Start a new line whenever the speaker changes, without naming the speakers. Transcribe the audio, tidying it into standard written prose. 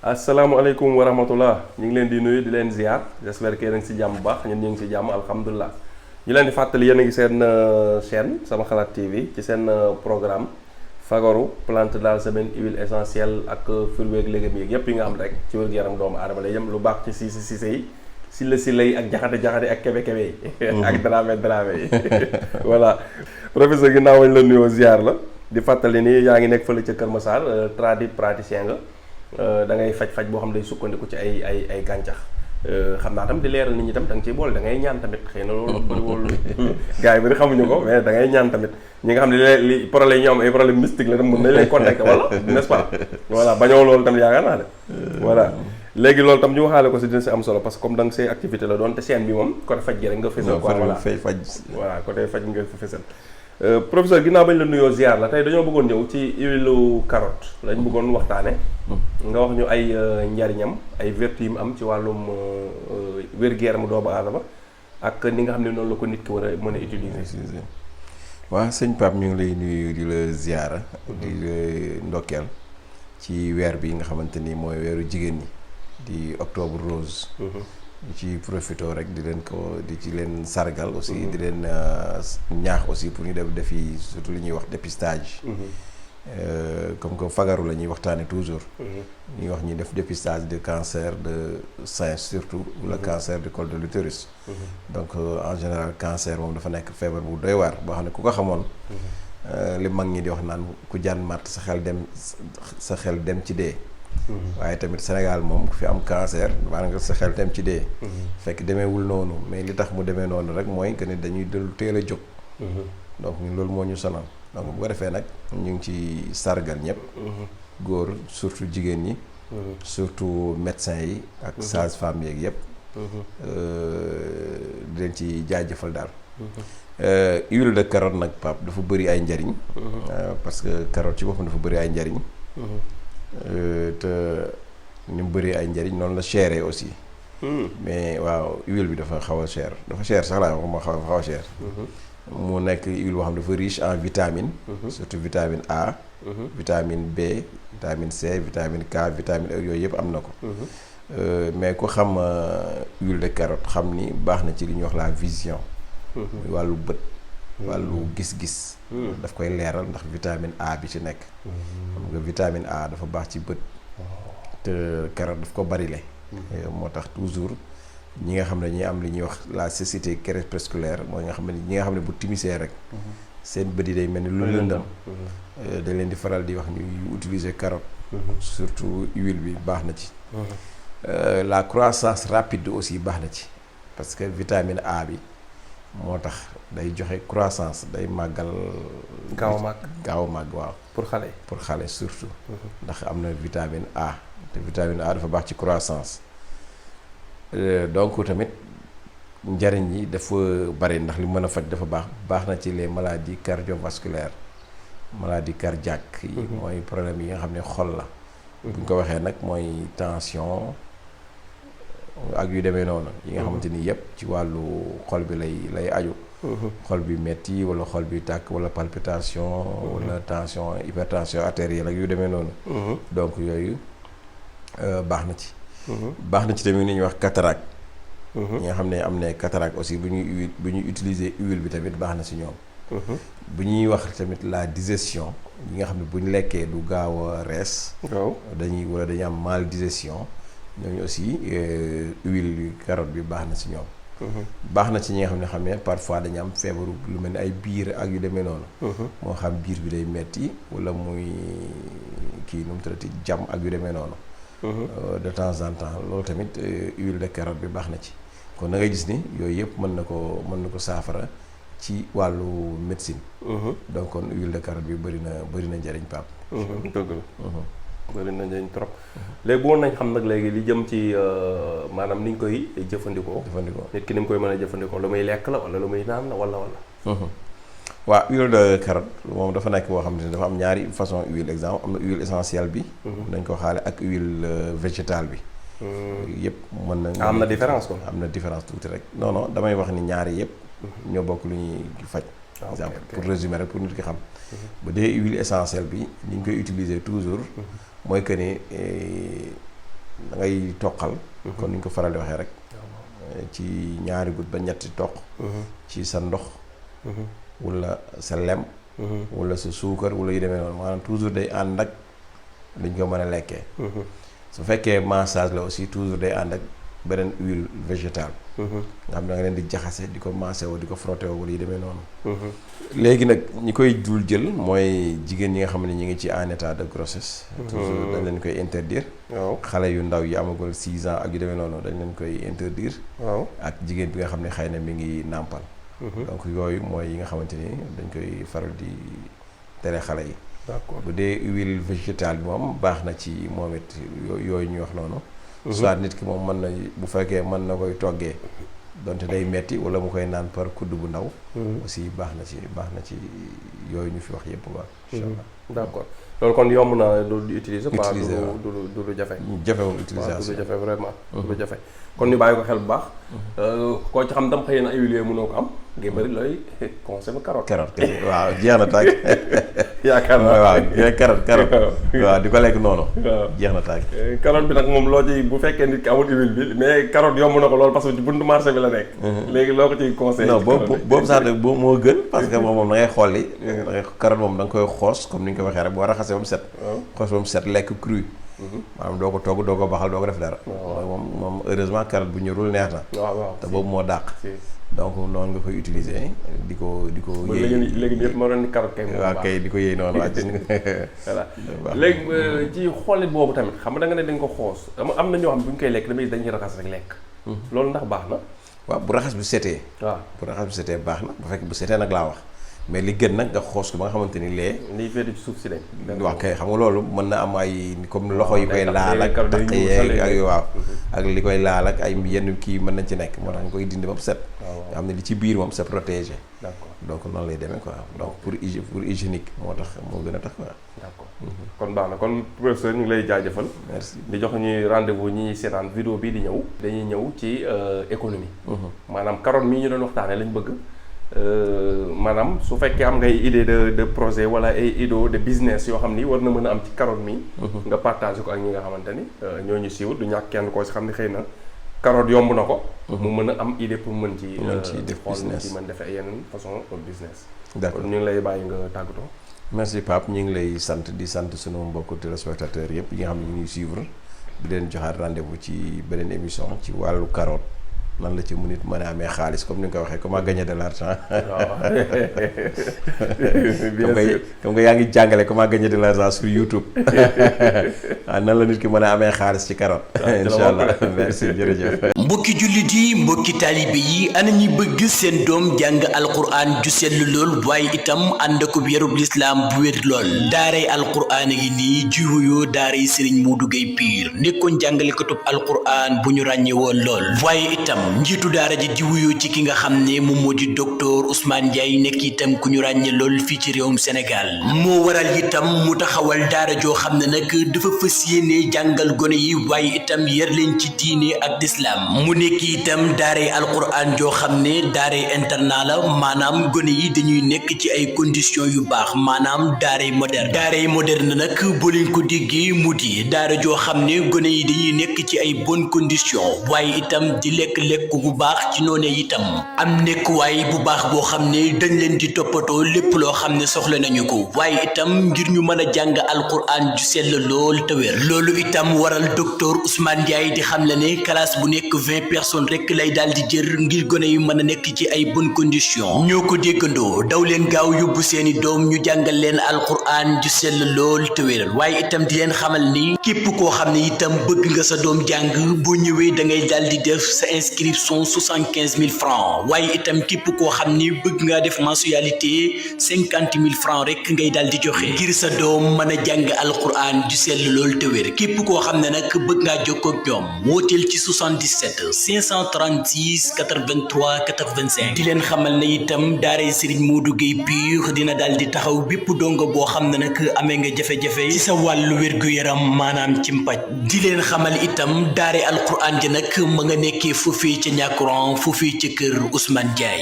asalaamaaleykum wa rahmatullah ñu ngi leen di nuyu di leen ziar j'espère que yéen a ngi si jàmm bu baax ñun ñu ngi si jàmm alhamdulilah ñu leen di fàttali yéen a ngi seen chaîne sama xalaat TV ci seen programme fagaru plante de la semaine huile essentielle ak fruits ak légumes yi yëpp yi nga xam rek ci wér-gu-yaram doomu aadama lay yëm lu baax ci siise yi silla yi ak jaxate ak kebe yi ak drame yi voilà professeur ginnaaw wañ la nuyoo ziar la di fàttali ni yaa ngi nekk fële ca Kër Massar praticien nga da ngay faj boo xam ne day sukkandiku ci ay gàncax xam naa tam di leeral nit ñi tam da nga ciy boole da ngay ñaan tamit xëy na loolu bëriwul gars yi bari xamuñu ko mais da ngay ñaan tamit ñi nga xam ne li problème yi ñu am ay problème mystique la tam mën nañ lay contacter wala n'est-ce pas voilà bañoo loolu tam yaakaar naa de voilà léegi loolu tam ñu waxaale ko si dina si am solo parce que comme da nga say activité la doon te chaîne bi moom côté faj gi rek nga fësal quoi voilà côté faj nga fësal professeur ginnaaw bañ la nuyoo ziar la tey dañoo bëggoon ñëw ci huile carotte lañ bëggoon waxtaane nga wax ñu ay njariñam ay vertu yi mu am ci wàllum wér-gu-yaramu doomu aadama ak ni nga xam ne noonu la ko nit ki war a mën a utiliser.
waaw sëñ Pape ñu ngi lay nuyu di la ziara di la ndokkeel ci weer bi nga xamante ni mooy weeru jigéen ñi di octobre rose. di ci profité rek di ci leen sargal aussi di leen ñaax aussi pour ñu defi surtout li ñuy wax dépistage. comme que fagaru la ñuy waxtaane toujours. ñuy wax ñuy def dépistage de cancer de sein surtout. wala cancer du col de l'utérus. donc en général cancer moom dafa nekk feebar bu doy waar boo xam ne ku ko xamoon. li mag ñi di wax naan ku jaan màtt sa xel dem ci dee. waaye tamit Sénégal moom ku fi am cancer maanaam nga sa xel dem ci dee. fekk demeewul noonu mais li tax mu demee noonu rek mooy que ni dañuy dellu teel a jóg. donc ñun loolu moo ñu sonal donc bu ko defee nag ñu ngi ci sargal ñëpp. góor surtout jigéen ñi. surtout médecins yi ak sages-femmes yeeg yëpp. di leen ci jaajëfal daal. huile de carotte nag Pape dafa bëri ay njariñ. parce que carotte ci boppam dafa bëri ay njariñ. te ni mu bëree ay njariñ noonu la chéré aussi. mais waaw huile bi dafa xaw a cher dafa cher sax laa wax ma xaw a cher. mu nekk huile boo xam ne dafa riche en vitamine. surtout vitamine A. vitamine B vitamine C vitamine K vitamine E yooyu yëpp am na ko. mais ku xam huile de carotte xam ni baax na ci li ñuy wax la vision. muy wàllu bët. wàllu gis-gis. daf koy leeral ndax vitamine A bi ci nekk. xam nga vitamine A dafa baax ci bët. te carotte daf ko barile. moo tax toujours ñi nga xam ne ñi am li ñuy wax la cécité crépusculaire mooy nga xam ne ñi nga xam ne bu timisee rek. seen bët yi day mel ni lu lëndam. dañ leen di faral di wax ñuy utiliser carotte. surtout huile bi baax na ci. la croissance rapide aussi baax na ci parce que vitamine A bi. moo tax day joxe croissance day màggal.
gaaw a màgg
waaw.
pour xale
surtout. ndax am na vitamine A te vitamine A dafa baax ci croissance. donc tamit njariñ yi dafa bari ndax li mën a faj dafa baax na ci les maladies cardiovasculaires maladies cardiaques yi. mooy problème yi nga xam ne xol la. bu ñu ko waxee nag mooy tension. ak yu demee noonu yi nga xamante ni yëpp ci wàllu xol bi lay aju. xol bi metti wala xol bi tàkk wala palpitation. wala tension hypertension artérielle ak yu demee noonu. donc yooyu baax na ci. baax na ci tamit ni ñuy wax cataracte. ñi nga xam ne am na cataracte aussi bu ñuy utiliser huile bi tamit baax na ci ñoom. bu ñuy wax tamit la digestion ñi nga xam ne bu ñu lekkee du gaaw a rees. dañuy am mal digestion. ñooñu aussi huile carotte bi baax na ci ñoom. baax na ci ñi nga xam ne parfois dañu am feebaru lu mel ni ay biir ak yu demee noonu. moo xam biir bi day metti wala muy kii nu mu tuddati jam ak yu demee noonu. de temps en temps loolu tamit huile de carotte bi baax na ci kon da ngay gis ni yooyu yëpp mën na ko saafara ci wàllu médecine. donc kon huile de carotte bi bëri na njëriñ Pape.
dëgg la. bëri na njëriñ trop léegi bëggoon nañ xam nag léegi li jëm ci maanaam ni ñu koy jëfandikoo. nit ki ni mu koy mën a jëfandikoo lu muy lekk la wala lu muy naan la wala.
waaw huile de carotte moom dafa nekk boo xam ne dafa am ñaari façon huile exemple am na huile essentielle bi. dañ ko xaale ak huile végétale bi. yëpp mën na.
am na différence kon.
am na différence tuuti rek non damay wax ni ñaari yëpp. ñoo bokk lu ñuy faj. exemple pour résumer rek pour nit ki xam. bu dee huile essentielle bi ni ñu koy utiliser toujours. mooy que ni ngay toqal kon ni ñu ko faral di waxee rek ci ñaari gut ba ñetti toq ci sa ndox wala sa lem wala sa suukar wala yu demee noonu maanaam toujours day ànd ak liñ ko mën a lekkee su fekkee massage la aussi toujours day ànd ak beneen huile végétale nga xam ne da nga leen di jaxase di ko massé woo di ko frotté woo wala yu demee noonu léegi nag ñi koy dul jël mooy jigéen ñi nga xam ne ñi ngi ci en état de grossesse toujours dañ leen koy interdire xale yu ndaw yi amagul 6 ans ak yu demee noonu dañ leen koy interdire ak jigéen bi nga xam ne xëy na mi ngi nàmpal donc yooyu mooy yi nga xamante ni dañ koy faral di tere xale yi
d'accord
bu dee huile végétale bi moom baax na ci moom it yooyu ñuy wax noonu soit nit ki moom mën na bu fekkee mën na koy toggee donte day metti wala mu koy naan par kudd bu ndaw aussi baax na ci yooyu ñu fi wax yëpp quoi incha allah
d'accord loolu kon yomb na du utiliser quoi du lu jafe
jafewul utilisation
du lu jafe vraiment du lu jafe kon ñu bàyyi ko xel bu baax koo ci xam tam xëy na ay huile mënoo ko am ngay bëri looy conserve carotte
waaw jeex na tàgg
yaakaar naa
waaw carotte waaw di ko lekk noonu jeex na tàgg
carotte bi nag moom loo ci bu fekkee nit ki amul huile bi mais carotte yomb na ko loolu parce que ci buntu marché bi la nekk léegi loo ko ciy conseil
non boobu sax de boobu moo gën parce que moom da ngay xolli carotte moom da nga koy xoos comme ni ñu ko waxee rek boo raxasee ba mu set xoos ba mu set lekk cru maanaam doo ko togg doo ko baxal doo ko def dara moom heureusement carotte bu ñorul neex na te boobu moo dàq donc noonu nga koy utiliser di ko yëy
léegi ñëpp ma doon ni carotte kay moom
waaw kay di ko yëy noonu waa
voilà léegi ci xollit boobu tamit xam nga da nga ne dañ ko xoos am na ñoo xam bu ñu koy lekk damay dañuy raxas rek lekk loolu ndax baax na
waaw bu raxas bi setee bu raxas bi setee baax na bu fekk bu setee nag laa wax mais li gën nag nga xoos ko ba nga xamante ni liy féete ci suuf si lañ wax kay xam nga loolu mën na am ay comme loxo yi koy laal ak taq yeeg ak waaw ak li koy laal ak ay yenn kii mën nañ ci nekk moo tax nga koy dindi ba mu set nga xam ne li ci biir moom c'est protégé donc noonu lay demee quoi donc pour hygiénique moo tax moo gën a tax quoi
d'accord kon baax na kon professeur ñu ngi lay jaajëfal
merci
di jox ñuy rendez-vous ñi seetaan vidéo bii di ñëw dañuy ñëw ci économie maanaam carotte mii ñu doon waxtaanee lañ bëgg maanaam su fekkee am ngay idée de projet wala ay idée de business yoo xam ni war na mën a am ci carotte mi nga partagé ko ak ñi nga xamante ni ñooñu siiwul du ñàkk kenn koo si xam ne xëy na carotte yomb na ko mu mën a am idée pour mën ci
def
xool
business
ci mën defee yenn façon business
d'accord
kon ñu ngi lay bàyyi nga tàggatoo
merci Pape ñu ngi lay sant di sant sunu mbokku téléspectateurs yëpp yi nga xam ne ñu ngi suivre di leen joxaat rendez-vous ci beneen émission ci wàllu carotte nan la ci mu nit mën a amee xaalis comme ni nga ko waxee comment gagner de l'argent comme nga yaa ngi jàngale comment gagner de l'argent sur YouTube waaw nan la nit ki mën a amee xaalis ci carotte incha allah merci jërëjëf
mbokki jullit yi mbokki taalibe yi ana ñi bëgg seen doom jàng alquran ju sell lool waaye itam ànd ko yarub lislaam bu wér lool daaray alquran yi nii ji wuyoo daaray Serigne Modou Gueye Pire nekkoon jàngalekatub alquran bu ñu ràññee woon lool waaye itam njiitu daara ji di wuyoo ci ki nga xam ne moom moo di docteur Ousmane Ndiaye nekk itam ku ñu ràññee lool fii ci réewum Sénégal moo waral itam mu taxawal daara joo xam ne nag dafa fas yéene jàngal gone yi waaye itam yar leen ci diine ak lislaam mu nekk itam daaray alquran joo xam ne daaray internat la maanaam gone yi dañuy nekk ci ay conditions yu baax maanaam daaray moderne nag boo leen ko déggee mu di daara joo xam ne gone yi dañuy nekk ci ay bonnes conditions waaye itam di lekk bu baax ci noonee itam am nekkuwaay bu baax boo xam ne dañ leen di toppatoo lépp loo xam ne soxla nañu ko waaye itam ngir ñu mën a jàng alquran ju sell lool te wér loolu itam waral docteur Ousmane Ndiaye di xam le ne classe bu nekk 20 personnes rek lay daal di jër ngir gone yu mën a nekk ci ay bonnes conditions ñoo ko déggandoo daw leen gaaw yóbbu seeni doom ñu jàngal leen alquran ju sell lool te wér waaye itam di leen xamal ni képp koo xam ne itam bëgg nga sa doom jàng boo ñëwee da ngay daal di def sa inscription 75 000 francs waaye itam képp koo xam ni bëgg ngaa def mensualité 50 000 francs rek ngay daal di joxe ngir sa doom mën a jàng alquran ju sell lool te wér képp koo xam ne nag bëgg ngaa jokkoo ak ñoom wooteel ci 77 536 83 85 di leen xamal ne itam daaray Serigne Modou Gueye Pire dina daal di taxaw bépp dongo boo xam ne nag amee nga jafe-jafe ci sa wàllu wér-gu-yaram maanaam ci mpaj di leen xamal itam daaray alquran ji nag ma nga nekkee foofee ca Ñàkkuraan foofee ca kër Ousmane Ndiaye